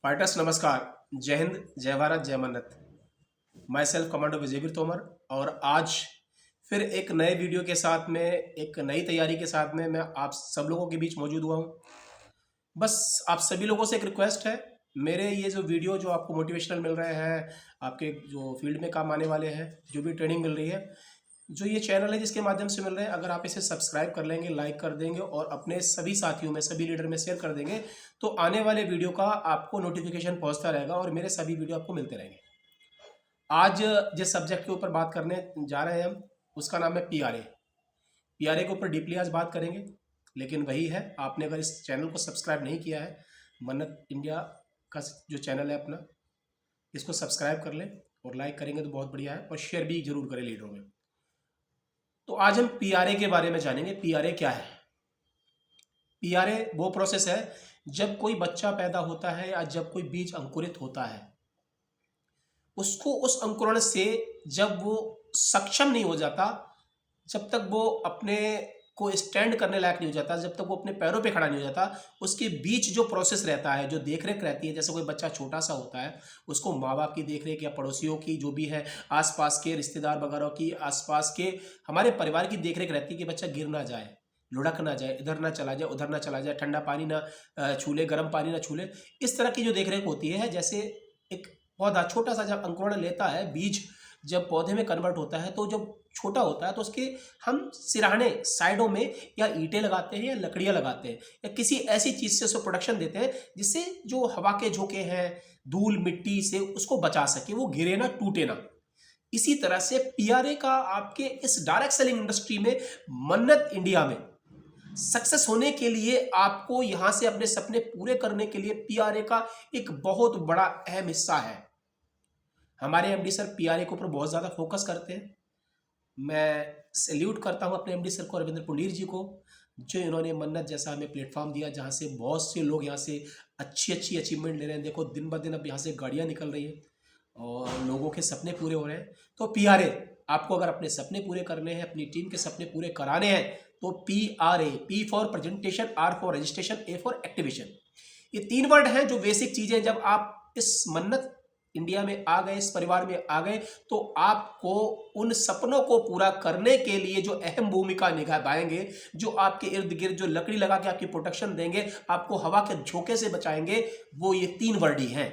Fighters नमस्कार। जय हिंद, जय भारत, जय मन्नत। My self commando Vijayveer Tomar. और आज फिर एक नए वीडियो के साथ में, एक नई तैयारी के साथ में मैं आप सब लोगों के बीच मौजूद हुआ हूँ। बस आप सभी लोगों से एक रिक्वेस्ट है, मेरे ये जो वीडियो जो आपको मोटिवेशनल मिल रहे हैं, आपके जो फील्ड में काम आने वाले हैं, जो भी ट्रेनिंग मिल रही है, जो ये चैनल है जिसके माध्यम से मिल रहे हैं, अगर आप इसे सब्सक्राइब कर लेंगे, लाइक कर देंगे और अपने सभी साथियों में, सभी लीडर में शेयर कर देंगे, तो आने वाले वीडियो का आपको नोटिफिकेशन पहुंचता रहेगा और मेरे सभी वीडियो आपको मिलते रहेंगे। आज जिस सब्जेक्ट के ऊपर बात करने जा रहे हैं हम, उसका नाम है पीआरए। पीआरए के ऊपर डीपली आज बात करेंगे, लेकिन वही है, आपने अगर इस चैनल को सब्सक्राइब नहीं किया है, मन्नत इंडिया का जो चैनल है अपना, इसको सब्सक्राइब कर लें और लाइक करेंगे तो बहुत बढ़िया है, और शेयर भी जरूर करें लीडरों में। तो आज हम पीआरए के बारे में जानेंगे। पीआरए क्या है? पीआरए वो प्रोसेस है जब कोई बच्चा पैदा होता है या जब कोई बीज अंकुरित होता है, उसको उस अंकुरण से जब वो सक्षम नहीं हो जाता, जब तक वो अपने को स्टैंड करने लायक नहीं हो जाता, जब तक वो अपने पैरों पे खड़ा नहीं हो जाता, उसके बीच जो प्रोसेस रहता है, जो देखरेख रहती है, जैसे कोई बच्चा छोटा सा होता है, उसको माँ बाप की देखरेख या पड़ोसियों की, जो भी है आसपास के रिश्तेदार वगैरह की, आसपास के हमारे परिवार की देखरेख रहती है कि बच्चा गिर ना जाए, लुढ़क ना जाए, इधर ना चला जाए, उधर ना चला जाए, ठंडा पानी ना छूले, गर्म पानी ना छूले। इस तरह की जो देखरेख होती है, जैसे एक पौधा छोटा सा जब अंकुरण लेता है, बीज जब पौधे में कन्वर्ट होता है, तो जब छोटा होता है तो उसके हम सिरहाने साइडों में या ईंटें लगाते हैं या लकड़ियां लगाते हैं या किसी ऐसी चीज से उसको प्रोटेक्शन देते हैं जिससे जो हवा के झोंके हैं, धूल मिट्टी से उसको बचा सके, वो गिरे ना, टूटे ना। इसी तरह से पीआरए का आपके इस डायरेक्ट सेलिंग इंडस्ट्री में, मन्नत इंडिया में सक्सेस होने के लिए, आपको यहां से अपने सपने पूरे करने के लिए पीआरए का एक बहुत बड़ा अहम हिस्सा है। हमारे एमडी सर पीआरए के ऊपर बहुत ज़्यादा फोकस करते हैं। मैं सैल्यूट करता हूं अपने एमडी सर को, रविंद्र पुंडीर जी को, जो इन्होंने मन्नत जैसा हमें प्लेटफॉर्म दिया, जहां से बहुत से लोग यहां से अच्छी अच्छी अचीवमेंट ले रहे हैं। देखो दिन ब दिन अब यहां से गाड़ियां निकल रही हैं और लोगों के सपने पूरे हो रहे हैं। तो पीआरए, आपको अगर अपने सपने पूरे करने हैं, अपनी टीम के सपने पूरे कराने हैं, तो PRA, P for presentation, R for registration, A for activation, ये तीन वर्ड हैं जो बेसिक चीजें। जब आप इस मन्नत इंडिया में आ गए, इस परिवार में आ गए, तो आपको उन सपनों को पूरा करने के लिए जो अहम भूमिका निभाएंगे, जो आपके इर्द गिर्द जो लकड़ी लगा के आपकी प्रोटेक्शन देंगे, आपको हवा के झोंके से बचाएंगे, वो ये तीन वर्ड ही हैं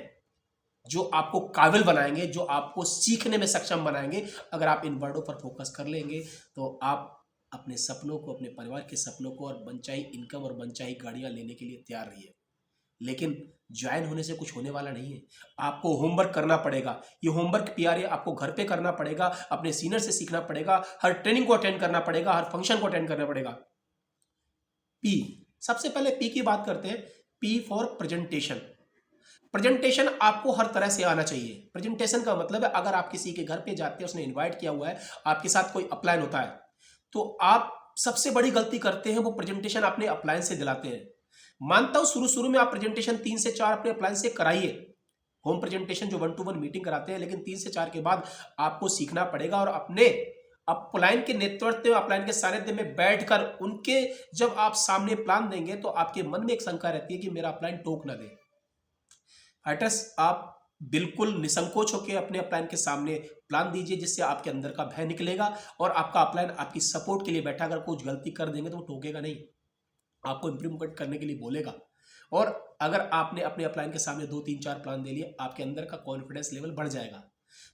जो आपको काबिल बनाएंगे, जो आपको सीखने में सक्षम बनाएंगे। अगर आप इन वर्डों पर फोकस कर लेंगे तो आप अपने सपनों को, अपने परिवार के सपनों को और मनचाही इनकम और मनचाही गाड़ियां लेने के लिए तैयार रहिए। लेकिन ज्वाइन होने से कुछ होने वाला नहीं है, आपको होमवर्क करना पड़ेगा। ये होमवर्क पीआरए आपको घर पे करना पड़ेगा, अपने सीनियर से सीखना पड़ेगा, हर ट्रेनिंग को अटेंड करना पड़ेगा, हर फंक्शन को अटेंड करना पड़ेगा। पी, सबसे पहले पी की बात करते हैं। P for presentation. प्रेजेंटेशन आपको हर तरह से आना चाहिए। प्रेजेंटेशन का मतलब है, अगर आप किसी के घर पे जाते हैं, उसने इनवाइट किया हुआ है, आपके साथ कोई अपलाइन होता है, तो आप सबसे बड़ी गलती करते हैं, वो प्रेजेंटेशन अपने अपलाइन से दिलाते हैं। मानता हूं शुरू शुरू में आप प्रेजेंटेशन 3 से 4 अपने अपलाइन से कराइए, होम प्रेजेंटेशन जो 1-to-1 मीटिंग कराते हैं, लेकिन 3 से 4 के बाद आपको सीखना पड़ेगा और अपने अपलाइन के नेतृत्व, अपलाइन के सानिध्य में बैठकर उनके जब आप सामने प्लान देंगे, तो आपके मन में एक शंका रहती है कि मेरा अपलाइन टोक ना दे। फाइटर्स, आप बिल्कुल निसंकोच होकर अपने अपलाइन के सामने प्लान दीजिए, जिससे आपके अंदर का भय निकलेगा और आपका अपलाइन आपकी सपोर्ट के लिए बैठा। अगर कुछ गलती कर देंगे तो वो टोकेगा नहीं, आपको इंप्रूवमेंट करने के लिए बोलेगा। और अगर आपने अपने अपलाइन के सामने 2-3-4 प्लान दे लिए, आपके अंदर का कॉन्फिडेंस लेवल बढ़ जाएगा।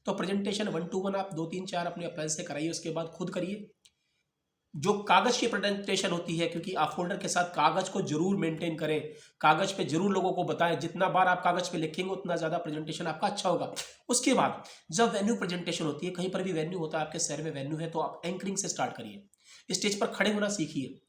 तो प्रेजेंटेशन 1-to-1 आप 2-3-4 अपने अपलाइन से कराइए, उसके बाद खुद करिए। जो कागज की प्रेजेंटेशन होती है, क्योंकि आप फोल्डर के साथ कागज को जरूर मेंटेन करें, कागज पे जरूर लोगों को बताएं। जितना बार आप कागज पे लिखेंगे उतना ज्यादा प्रेजेंटेशन आपका अच्छा होगा। उसके बाद जब वेन्यू प्रेजेंटेशन होती है, कहीं पर भी वेन्यू होता है, आपके शहर में वेन्यू है, तो आप एंकरिंग से स्टार्ट करिए, स्टेज पर खड़े होना सीखिए।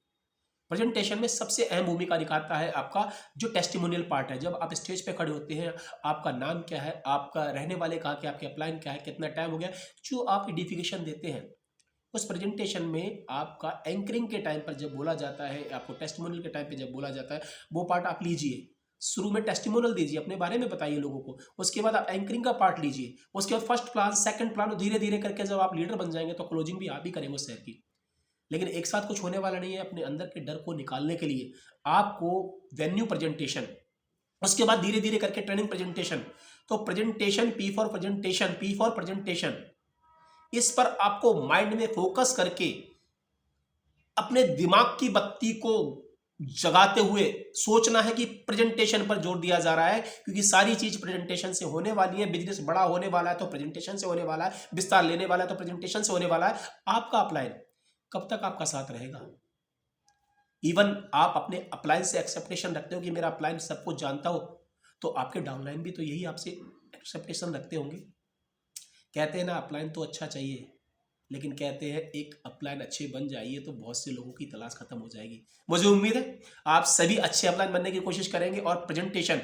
प्रेजेंटेशन में सबसे अहम भूमिका निभाता है आपका जो टेस्टिमोनियल पार्ट है। जब आप स्टेज पे खड़े होते हैं, आपका नाम क्या है, आपका रहने वाले कहाँ के, आपके अपलाइन क्या है, कितना टाइम हो गया, जो आप आइडेंटिफिकेशन देते हैं, उस प्रेजेंटेशन में आपका एंकरिंग के टाइम पर जब बोला जाता है, आपको टेस्टिमोनियल के टाइम पे जब बोला जाता है, वो पार्ट आप लीजिए। शुरू में टेस्टिमोनियल दीजिए, अपने बारे में बताइए लोगों को, उसके बाद आप एंकरिंग का पार्ट लीजिए, उसके बाद फर्स्ट प्लान, सेकंड प्लान, धीरे धीरे करके जब आप लीडर बन जाएंगे तो क्लोजिंग भी आप ही करेंगे उस शहर की। लेकिन एक साथ कुछ होने वाला नहीं है। अपने अंदर के डर को निकालने के लिए आपको वेन्यू प्रेजेंटेशन, उसके बाद धीरे धीरे करके ट्रेनिंग प्रेजेंटेशन। तो presentation, P for presentation, P for presentation, इस पर आपको माइंड में फोकस करके अपने दिमाग की बत्ती को जगाते हुए सोचना है कि प्रेजेंटेशन पर जोर दिया जा रहा है, क्योंकि सारी चीज प्रेजेंटेशन से होने वाली है। बिजनेस बड़ा होने वाला है तो प्रेजेंटेशन से होने वाला है, विस्तार लेने वाला है तो प्रेजेंटेशन से होने वाला है। आपका अपलाइन कब तक आपका साथ रहेगा? इवन आप अपने अपलाइन से एक्सेप्टेशन रखते हो कि मेरा अपलाइन सब कुछ जानता हो, तो आपके डाउनलाइन भी तो यही आपसे एक्सेप्टेशन रखते होंगे। कहते हैं ना, अपलाइन तो अच्छा चाहिए, लेकिन कहते हैं एक अपलाइन अच्छे बन जाइए तो बहुत से लोगों की तलाश खत्म हो जाएगी। मुझे उम्मीद है आप सभी अच्छे अपलाइन बनने की कोशिश करेंगे, और प्रेजेंटेशन,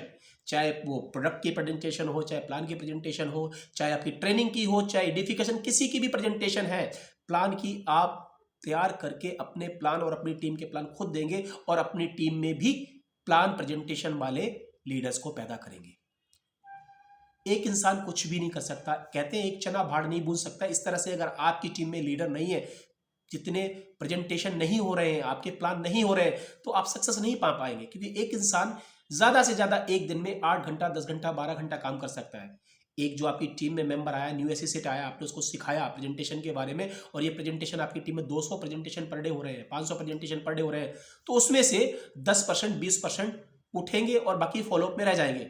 चाहे वो प्रोडक्ट की प्रेजेंटेशन हो, चाहे प्लान की प्रेजेंटेशन हो, चाहे आपकी ट्रेनिंग की हो, चाहे एडिफिकेशन, किसी की भी प्रेजेंटेशन है प्लान की, आप तैयार करके अपने प्लान और अपनी टीम के प्लान खुद देंगे, और अपनी टीम में भी प्लान प्रेजेंटेशन वाले लीडर्स को पैदा करेंगे। एक इंसान कुछ भी नहीं कर सकता, कहते हैं एक चना भाड़ नहीं बूझ सकता। इस तरह से अगर आपकी टीम में लीडर नहीं है, जितने प्रेजेंटेशन नहीं हो रहे हैं, आपके प्लान नहीं हो रहे हैं, तो आप सक्सेस नहीं पा पाएंगे। क्योंकि एक इंसान ज्यादा से ज्यादा एक दिन में 8 घंटा, 10 घंटा, 12 घंटा काम कर सकता है। एक जो आपकी टीम में मेंबर आया, न्यू एसोसिएट आया, आपने उसको सिखाया प्रेजेंटेशन के बारे में, और ये प्रेजेंटेशन आपकी टीम में 200 प्रेजेंटेशन पर डे हो रहे हैं, 500 प्रेजेंटेशन पर डे हो रहे हैं, तो उसमें से 10%, 20% उठेंगे और बाकी फॉलोअप में रह जाएंगे।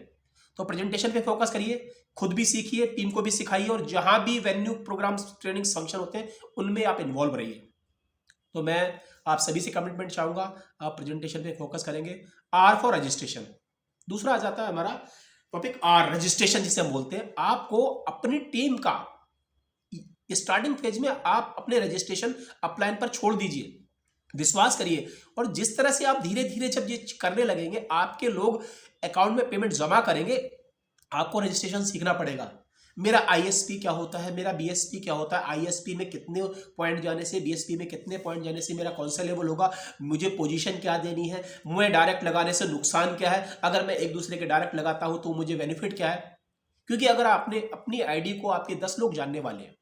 तो प्रेजेंटेशन पे फोकस करिए, खुद भी सीखिए, टीम को भी सिखाइए, और जहां भी वेन्यू प्रोग्राम ट्रेनिंग फंक्शन होते हैं उनमें आप इन्वॉल्व रहिए। तो मैं आप सभी से कमिटमेंट चाहूंगा, आप प्रेजेंटेशन पे फोकस करेंगे। आर फॉर रजिस्ट्रेशन, दूसरा आ जाता है हमारा टॉपिक आर, रजिस्ट्रेशन जिसे हम बोलते हैं। आपको अपनी टीम का स्टार्टिंग फेज में आप अपने रजिस्ट्रेशन अपलाइन पर छोड़ दीजिए, विश्वास करिए, और जिस तरह से आप धीरे धीरे जब ये करने लगेंगे, आपके लोग अकाउंट में पेमेंट जमा करेंगे, आपको रजिस्ट्रेशन सीखना पड़ेगा। मेरा आईएसपी क्या होता है, मेरा बीएसपी क्या होता है, आईएसपी में कितने पॉइंट जाने से, बीएसपी में कितने पॉइंट जाने से मेरा कौन सा लेवल होगा, मुझे पोजीशन क्या देनी है, मुझे डायरेक्ट लगाने से नुकसान क्या है, अगर मैं एक दूसरे के डायरेक्ट लगाता हूं तो मुझे बेनिफिट क्या है। क्योंकि अगर आपने अपनी आईडी को आपके 10 लोग जानने वाले हैं,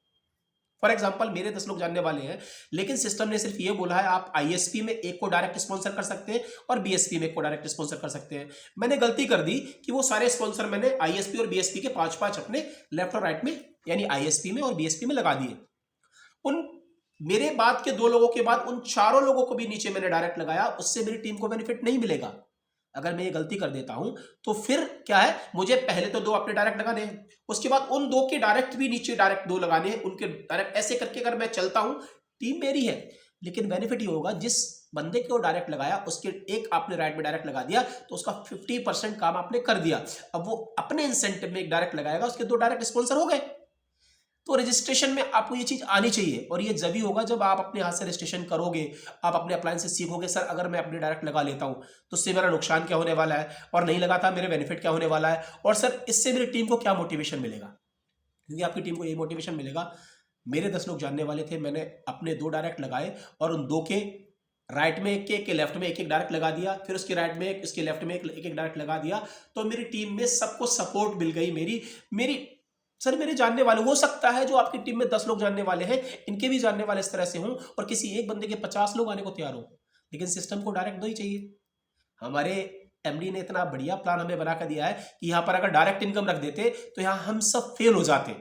फॉर एग्जाम्पल मेरे 10 लोग जानने वाले हैं, लेकिन सिस्टम ने सिर्फ ये बोला है आप आईएसपी में एक को डायरेक्ट स्पॉन्सर कर सकते हैं और बीएसपी में एक को डायरेक्ट स्पॉन्सर कर सकते हैं। मैंने गलती कर दी कि वो सारे स्पॉन्सर मैंने आईएसपी और बीएसपी के 5-5 अपने लेफ्ट और राइट में, यानी आईएसपी में और बीएसपी में लगा दिए। उन मेरे बाद के 2 लोगों के बाद उन चारों लोगों को भी नीचे मैंने डायरेक्ट लगाया, उससे मेरी टीम को बेनिफिट नहीं मिलेगा। अगर मैं ये गलती कर देता हूं तो फिर क्या है, मुझे पहले तो 2 अपने डायरेक्ट लगाने हैं, उसके बाद उन 2 के डायरेक्ट भी नीचे डायरेक्ट 2 लगाने हैं, उनके डायरेक्ट, ऐसे करके अगर मैं चलता हूं, टीम मेरी है, लेकिन बेनिफिट ये होगा जिस बंदे को डायरेक्ट लगाया उसके एक आपने राइट में डायरेक्ट लगा दिया तो उसका 50% काम आपने कर दिया। अब वो अपने इंसेंटिव में एक डायरेक्ट लगाएगा, उसके 2 डायरेक्ट स्पॉन्सर हो गए। तो रजिस्ट्रेशन में आपको ये चीज आनी चाहिए, और ये जब भी होगा जब आप अपने हाथ से रजिस्ट्रेशन करोगे, आप अपने अप्लायंस से सीखोगे, सर अगर मैं अपने डायरेक्ट लगा लेता हूं तो उससे मेरा नुकसान क्या होने वाला है, और नहीं लगाता मेरे बेनिफिट क्या होने वाला है, और सर इससे मेरी टीम को क्या मोटिवेशन मिलेगा। क्योंकि आपकी टीम को ये मोटिवेशन मिलेगा, मेरे 10 लोग जानने वाले थे, मैंने अपने 2 डायरेक्ट लगाए, और उन 2 के राइट में एक के लेफ्ट में एक डायरेक्ट लगा दिया, फिर उसके राइट में एक, उसके लेफ्ट में एक डायरेक्ट लगा दिया, तो मेरी टीम में सबको सपोर्ट मिल गई। मेरी सर मेरे जानने वाले, हो सकता है जो आपकी टीम में 10 लोग जानने वाले हैं, इनके भी जानने वाले इस तरह से हों, और किसी एक बंदे के 50 लोग आने को तैयार हो, लेकिन सिस्टम को डायरेक्ट 2 ही चाहिए। हमारे एमडी ने इतना बढ़िया प्लान हमें बना कर दिया है कि यहाँ पर अगर डायरेक्ट इनकम रख देते तो यहाँ हम सब फेल हो जाते,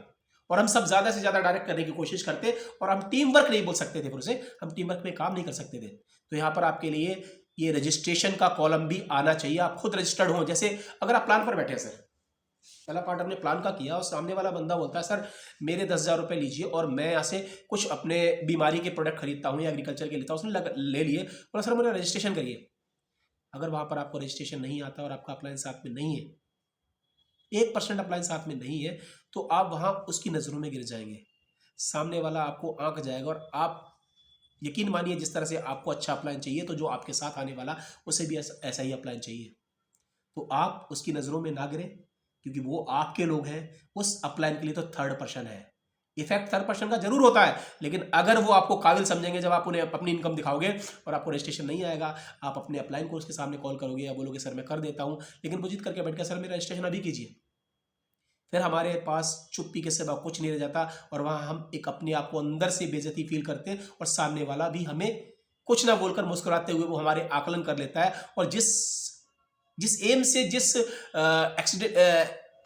और हम सब ज्यादा से ज्यादा डायरेक्ट करने की कोशिश करते, और हम टीम वर्क नहीं बोल सकते थे, फिर उसे हम टीम वर्क में काम नहीं कर सकते थे। तो यहाँ पर आपके लिए ये रजिस्ट्रेशन का कॉलम भी आना चाहिए, आप खुद रजिस्टर्ड हो। जैसे अगर आप प्लान पर बैठे हैं, सर पहला पार्ट हमने प्लान का किया, और सामने वाला बंदा बोलता है सर मेरे 10,000 रुपये लीजिए, और मैं यहाँ से कुछ अपने बीमारी के प्रोडक्ट खरीदता हूँ या एग्रीकल्चर के लेता हूँ, उसने ले लिए, बोला सर मेरा रजिस्ट्रेशन करिए। अगर वहाँ पर आपको रजिस्ट्रेशन नहीं आता और आपका अप्लायंस साथ में नहीं है, 1% अप्लायंस साथ में नहीं है, तो आप वहाँ उसकी नज़रों में गिर जाएंगे, सामने वाला आपको आंक जाएगा, और आप यकीन मानिए जिस तरह से आपको अच्छा अप्लायंस चाहिए, तो जो आपके साथ आने वाला उसे भी ऐसा ही अप्लायंस चाहिए। तो आप उसकी नज़रों में ना गिरे, क्योंकि वो आपके लोग हैं, उस अपलाइन के लिए तो 3rd पर्सन है। इफेक्ट 3rd पर्सन का जरूर होता है, लेकिन अगर वो आपको काबिल समझेंगे, जब आप उन्हें अपनी इनकम दिखाओगे और आपको रजिस्ट्रेशन नहीं आएगा, आप अपने अपलाइन को उसके सामने कॉल करोगे या बोलोगे सर मैं कर देता हूं, लेकिन वो जिद करके बैठ गया सर मेरा रजिस्ट्रेशन अभी कीजिए, फिर हमारे पास चुप्पी के सिवा कुछ नहीं रह जाता, और वहां हम एक अपने आप को अंदर से बेइज्जती फील करते हैं, और सामने वाला भी हमें कुछ ना बोलकर मुस्कुराते हुए वो हमारे आकलन कर लेता है, और जिस जिस एम से, जिस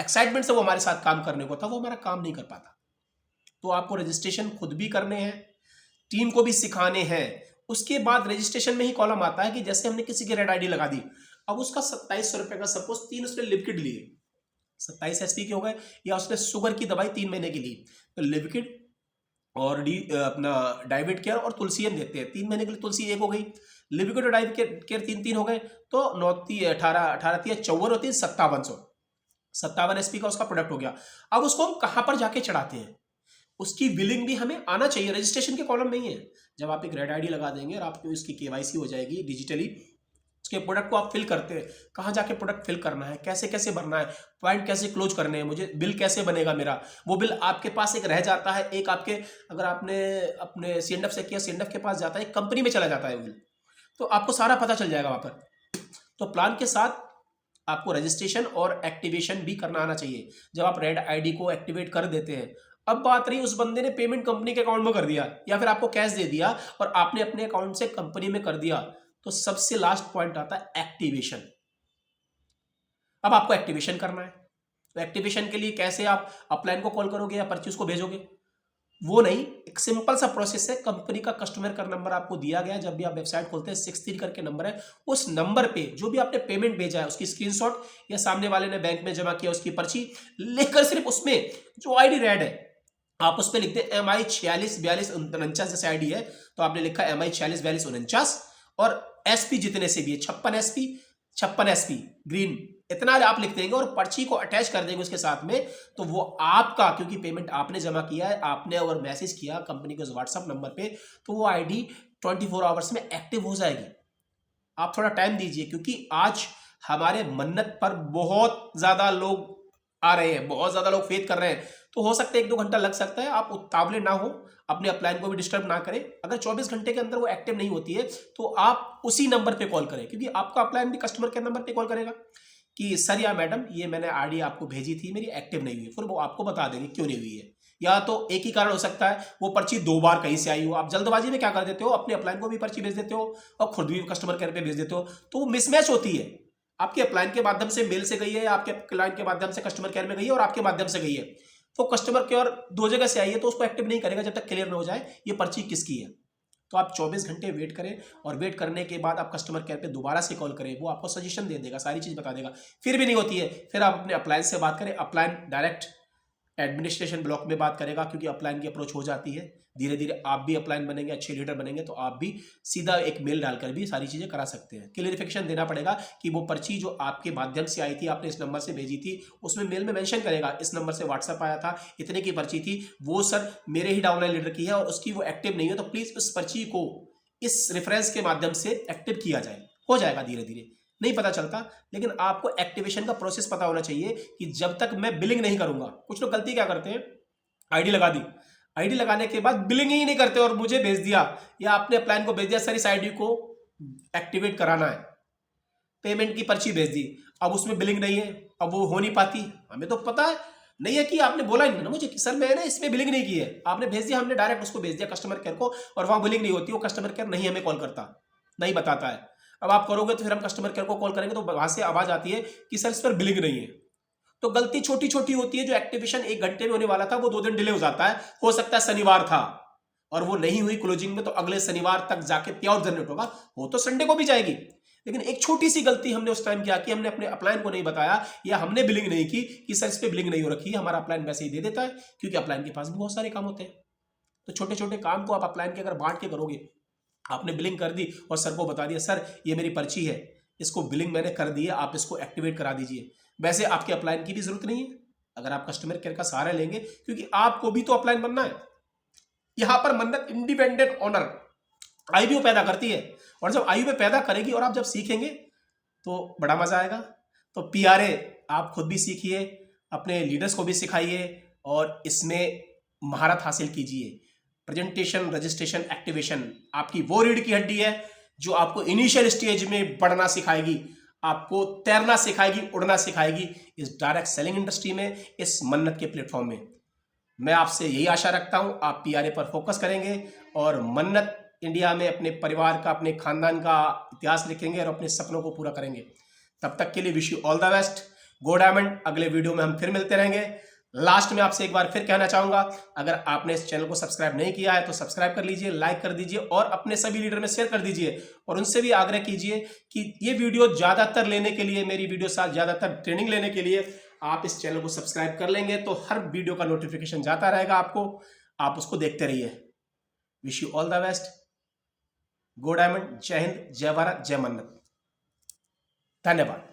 एक्साइटमेंट से वो हमारे साथ काम करने को था, वो हमारा काम नहीं कर पाता। तो आपको रजिस्ट्रेशन खुद भी करने हैं, टीम को भी सिखाने हैं। उसके बाद रजिस्ट्रेशन में ही कॉलम आता है कि जैसे हमने किसी की रेड आईडी लगा दी, अब उसका 2700 रुपए का सपोज 3 उसने लिक्विड लिए, 27 एसपी के हो गए, या उसने शुगर की दवाई 3 महीने की ली, तो लिक्विड और अपना डायबिट केयर और तुलसी हम देते हैं। 3 महीने के लिए तुलसी एक हो गई, लिक्विड और डायबिट केयर 3 हो गए, तो 9 18 18 54 होती है 57 एसपी का उसका प्रोडक्ट हो गया। अब उसको हम कहां पर जाके चढ़ाते हैं, उसकी बिलिंग भी हमें आना चाहिए, रजिस्ट्रेशन के कॉलम नहीं है। जब आप एक रेड आईडी लगा देंगे और आपकी इसकी केवाईसी हो जाएगी डिजिटली, उसके प्रोडक्ट को आप फिल करते हैं, कहाँ जाके प्रोडक्ट फिल करना है, कैसे कैसे भरना है, पॉइंट कैसे क्लोज करने हैं, मुझे बिल कैसे बनेगा मेरा, वो बिल आपके पास एक रह जाता है, एक आपके, अगर आपने अपने सीएनएफ से किया, सीएनएफ के पास जाता है, कंपनी में चला जाता है वो बिल, तो आपको सारा पता चल जाएगा वहां पर। तो प्लान के साथ आपको रजिस्ट्रेशन और एक्टिवेशन भी करना आना चाहिए। जब आप रेड आईडी को एक्टिवेट कर देते हैं, अब बात रही उस बंदे ने पेमेंट कंपनी के अकाउंट में कर दिया या फिर आपको कैश दे दिया और आपने अपने अकाउंट से कंपनी में कर दिया, तो सबसे लास्ट पॉइंट आता है एक्टिवेशन। अब आपको एक्टिवेशन करना है, तो एक्टिवेशन के लिए कैसे आप अपलाइन को कॉल करोगे या परचेज को भेजोगे, वो नहीं, एक सिंपल सा प्रोसेस है। कंपनी का कस्टमर केयर नंबर आपको दिया गया है, जब भी आप वेबसाइट खोलते हैं 63 करके नंबर है, उस नंबर पे जो भी आपने पेमेंट भेजा है उसकी स्क्रीनशॉट, या सामने वाले ने बैंक में जमा किया उसकी पर्ची लेकर, सिर्फ उसमें जो आईडी रेड है आप उस पर लिखते हैं MI 464249, जैसे आईडी है तो आपने लिखा MI 464249, और एसपी जितने से भी है 56 एसपी ग्रीन, इतना आप लिख देंगे और पर्ची को अटैच कर देंगे उसके साथ में, तो वो आपका, क्योंकि पेमेंट आपने जमा किया है, आपने अगर मैसेज किया कंपनी के व्हाट्सएप नंबर पे, तो वो आईडी 24 आवर्स में एक्टिव हो जाएगी। आप थोड़ा टाइम दीजिए, क्योंकि आज हमारे मन्नत पर बहुत ज्यादा लोग आ रहे हैं, बहुत ज्यादा लोग फेथ कर रहे हैं, तो हो सकता है 1-2 घंटा लग सकता है। आप उतावले ना हो, अपने अपलाइन को भी डिस्टर्ब ना करें। अगर 24 घंटे के अंदर वो एक्टिव नहीं होती है तो आप उसी नंबर पे कॉल करें, क्योंकि आपका अपलाइन भी कस्टमर केयर नंबर पे कॉल करेगा कि सर या मैडम ये मैंने आईडी आपको भेजी थी, मेरी एक्टिव नहीं हुई, फिर वो आपको बता देंगे क्यों नहीं हुई है। या तो एक ही कारण हो सकता है, वो पर्ची 2 बार कहीं से आई हो, आप जल्दबाजी में क्या कर देते हो, अपने अपलाइन को भी पर्ची भेज देते हो और खुद भी कस्टमर केयर पे भेज देते हो, तो वो मिसमैच होती है। आपके अपलाइन के माध्यम से मेल से गई है, आपके क्लाइंट के माध्यम से कस्टमर केयर में गई है, और आपके माध्यम से गई है, तो कस्टमर केयर 2 जगह से आई है, तो उसको एक्टिव नहीं करेगा जब तक क्लियर ना हो जाए ये पर्ची किसकी है। तो आप 24 घंटे वेट करें, और वेट करने के बाद आप कस्टमर केयर पे दोबारा से कॉल करें, वो आपको सजेशन दे देगा, सारी चीज़ बता देगा। फिर भी नहीं होती है, फिर आप अपने अपलायंस से बात करें, अपलायन डायरेक्ट एडमिनिस्ट्रेशन ब्लॉक में बात करेगा, क्योंकि अपलाइन की अप्रोच हो जाती है। धीरे धीरे आप भी अपलाइन बनेंगे, अच्छे लीडर बनेंगे, तो आप भी सीधा एक मेल डालकर भी सारी चीज़ें करा सकते हैं। क्लियरिफिकेशन देना पड़ेगा कि वो पर्ची जो आपके माध्यम से आई थी, आपने इस नंबर से भेजी थी, उसमें मेल में मेंशन करेगा इस नंबर से व्हाट्सएप आया था, इतने की पर्ची थी, वो सर मेरे ही डाउनलाइन लीडर की है और उसकी वो एक्टिव नहीं है, तो प्लीज़ उस पर्ची को इस रेफरेंस के माध्यम से एक्टिव किया जाए। हो जाएगा धीरे धीरे, नहीं पता चलता, लेकिन आपको एक्टिवेशन का प्रोसेस पता होना चाहिए कि जब तक मैं बिलिंग नहीं करूंगा। कुछ लोग गलती क्या करते हैं, आईडी लगा दी, आईडी लगाने के बाद बिलिंग ही नहीं करते और मुझे भेज दिया या आपने प्लान को भेज दिया, सर इस आईडी को एक्टिवेट कराना है, पेमेंट की पर्ची भेज दी, अब उसमें बिलिंग नहीं है, अब वो हो नहीं पाती। हमें तो पता है नहीं है कि आपने बोला ही नहीं ना मुझे कि सर मैंने इसमें बिलिंग नहीं की है, आपने भेज दिया, हमने डायरेक्ट उसको भेज दिया कस्टमर केयर को, और वहां बिलिंग नहीं होती, वो कस्टमर केयर नहीं हमें कॉल करता, नहीं बताता है। अब आप करोगे तो फिर हम कस्टमर केयर को कॉल करेंगे तो वहां से आवाज आती है कि सर इस पर बिलिंग नहीं है। तो गलती छोटी छोटी होती है, जो एक्टिवेशन 1 घंटे में होने वाला था वो 2 दिन डिले हो जाता है। हो सकता है शनिवार था और वो नहीं हुई क्लोजिंग में, तो अगले शनिवार तक जाके पे आउट जनरेट होगा, वो तो संडे को भी जाएगी। लेकिन एक छोटी सी गलती हमने उस टाइम किया कि हमने अपने अपलाइन को नहीं बताया या हमने बिलिंग नहीं की कि सर इस पर बिलिंग नहीं हो रखी है, हमारा अपलाइन वैसे ही दे देता है, क्योंकि अपलाइन के पास भी बहुत सारे काम होते हैं। तो छोटे छोटे काम को आप अपलाइन के अगर बांट के करोगे, आपने बिलिंग कर दी और सर को बता दिया सर ये मेरी पर्ची है, इसको बिलिंग मैंने कर दी है, आप इसको एक्टिवेट करा दीजिए, वैसे आपके अपलाइन की भी जरूरत नहीं है अगर आप कस्टमर केयर का सहारा लेंगे, क्योंकि आपको भी तो अपलाइन बनना है। यहां पर मन्नत इंडिपेंडेंट ओनर आईबीओ पैदा करती है, और जब आईबीओ पैदा करेगी और आप जब सीखेंगे तो बड़ा मजा आएगा। तो पीआरए आप खुद भी सीखिए, अपने लीडर्स को भी सिखाइए और इसमें महारत हासिल कीजिए। प्रेजेंटेशन, रजिस्ट्रेशन, एक्टिवेशन आपकी वो रीढ़ की हड्डी है जो आपको इनिशियल स्टेज में बढ़ना सिखाएगी, आपको तैरना सिखाएगी, उड़ना सिखाएगी इस डायरेक्ट सेलिंग इंडस्ट्री में, इस मन्नत के प्लेटफॉर्म में। मैं आपसे यही आशा रखता हूं आप पीआरए पर फोकस करेंगे और मन्नत इंडिया में अपने परिवार का, अपने खानदान का इतिहास लिखेंगे और अपने सपनों को पूरा करेंगे। तब तक के लिए wish you all the best. Go diamond. अगले वीडियो में हम फिर मिलते रहेंगे। लास्ट में आपसे एक बार फिर कहना चाहूंगा, अगर आपने इस चैनल को सब्सक्राइब नहीं किया है तो सब्सक्राइब कर लीजिए, लाइक कर दीजिए और अपने सभी लीडर में शेयर कर दीजिए। और उनसे भी आग्रह कीजिए कि ये वीडियो ज्यादातर लेने के लिए, मेरी वीडियो साथ ज्यादातर ट्रेनिंग लेने के लिए आप इस चैनल को सब्सक्राइब कर लेंगे तो हर वीडियो का नोटिफिकेशन जाता रहेगा आपको, आप उसको देखते रहिए। Wish you all the best. Go diamond. जय हिंद, जय भारत, जय मन्नत। धन्यवाद।